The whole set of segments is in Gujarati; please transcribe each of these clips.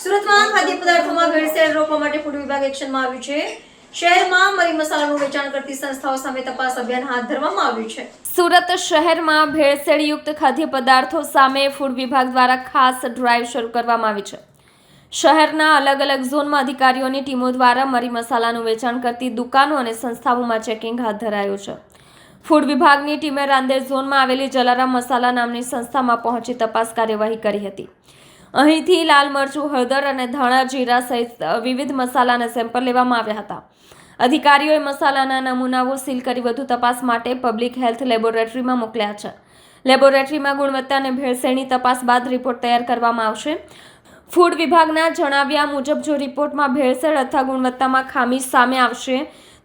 સુરતમાં ખાદ્ય પદાર્થોમાં ભેળસેળ રોકવા માટે ફૂડ વિભાગ એક્શનમાં આવ્યું છે. શહેરમાં મરી મસાલાનું વેચાણ કરતી સંસ્થાઓ સામે તપાસ અભિયાન હાથ ધરવામાં આવ્યું છે. સુરત શહેરમાં ભેળસેળયુક્ત ખાદ્ય પદાર્થો સામે ફૂડ વિભાગ દ્વારા ખાસ ડ્રાઈવ શરૂ કરવામાં આવી છે. શહેરના અલગ અલગ ઝોનમાં અધિકારીઓની ટીમો દ્વારા મરી મસાલાનું વેચાણ કરતી દુકાનો અને સંસ્થાઓમાં ચેકિંગ હાથ ધરાયું છે. ફૂડ વિભાગની ટીમે રાંદેર ઝોનમાં આવેલી જલારામ મસાલા નામની સંસ્થામાં પહોંચી તપાસ કાર્યવાહી કરી હતી. અહીંથી લાલ મરચું, હળદર અને ધાણા જીરા સહિત વિવિધ મસાલાના સેમ્પલ લેવામાં આવ્યા હતા. અધિકારીઓએ મસાલાના નમૂનાઓ સીલ કરી વધુ તપાસ માટે પબ્લિક હેલ્થ લેબોરેટરીમાં મોકલ્યા છે. લેબોરેટરીમાં ગુણવત્તા અને ભેળસેળની તપાસ બાદ રિપોર્ટ તૈયાર કરવામાં આવશે. ફૂડ વિભાગના જણાવ્યા મુજબ જો રિપોર્ટમાં ભેળસેળ અથવા ગુણવત્તામાં ખામી સામે આવશે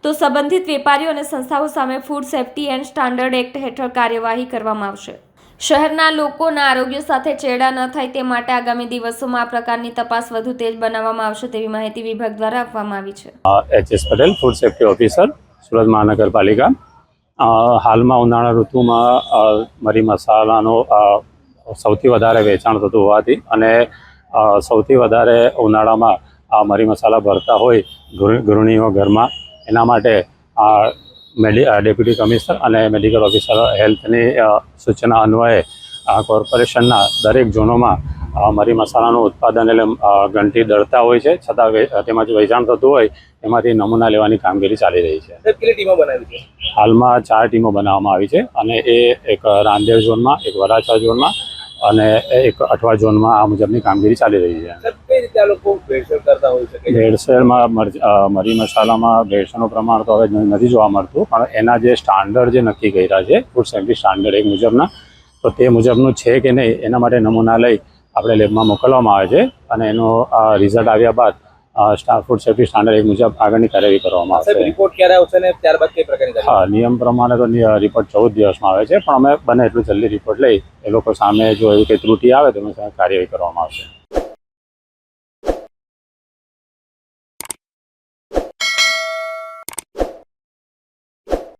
તો સંબંધિત વેપારીઓ અને સંસ્થાઓ સામે food safety and standard act હેઠળ કાર્યવાહી કરવામાં આવશે. શહેરના લોકોના આરોગ્ય સાથે ચેડા ન થાય તે માટે આગામી દિવસોમાં આ પ્રકારની તપાસ વધુ તેજ બનાવવામાં આવશે તેવી માહિતી વિભાગ દ્વારા આપવામાં આવી છે. H S. Patel, food safety officer, Surat મહાનગરપાલિકા. હાલમાં ઉનાળા ઋતુમાં મરી મસાલાનો સૌથી વધારે વેચાણ થતું હોવાથી અને સૌથી વધારે ઉનાળામાં આ મરી મસાલા ભરતા હોય ગૃહિણીઓ ઘરમાં, એના માટે ડેપ્યુટી કમિશનર અને મેડિકલ ઓફિસર હેલ્થની સૂચના અન્વયે કોર્પોરેશનના દરેક ઝોનોમાં મરી મસાલાનું ઉત્પાદન એટલે ઘંટી દળતા હોય છે, છતાં તેમાંથી વેચાણ થતું હોય એમાંથી નમૂના લેવાની કામગીરી ચાલી રહી છે. કેટલી ટીમો બનાવી છે? હાલમાં 4 ટીમો બનાવવામાં આવી છે અને એ એક રાંદેર ઝોનમાં, એક વરાછા ઝોનમાં અને એક અઠવા ઝોનમાં આ મુજબની કામગીરી ચાલી રહી છે. કઈ રીતે આ લોકો ભેળસેળ કરતા હોય છે? ભેળસેળમાં મરી મસાલામાં ભેળસેળનું પ્રમાણ તો હવે નથી જોવા મળતું, પણ એના જે સ્ટાન્ડર્ડ જે નક્કી કર્યા છે ફૂડ સેફ્ટી સ્ટાન્ડર્ડ એક મુજબના, તો તે મુજબનું છે કે નહીં એના માટે નમૂના લઈ આપણે લેબમાં મોકલવામાં આવે છે અને એનો રિઝલ્ટ આવ્યા બાદ ફૂડ સેફ્ટી સ્ટાન્ડર્ડ એક મુજબ આગળની કાર્યવાહી કરવામાં આવશે. રિપોર્ટ ક્યારે આવશે ને ત્યારબાદ કઈ પ્રકારની? હા, નિયમ પ્રમાણે તો રિપોર્ટ 14 દિવસમાં આવે છે, પણ અમે બને એટલું જલ્દી રિપોર્ટ લઈ એ લોકો સામે જો એવી કંઈ ત્રુટિ આવે તો એમાં કાર્યવાહી કરવામાં આવશે.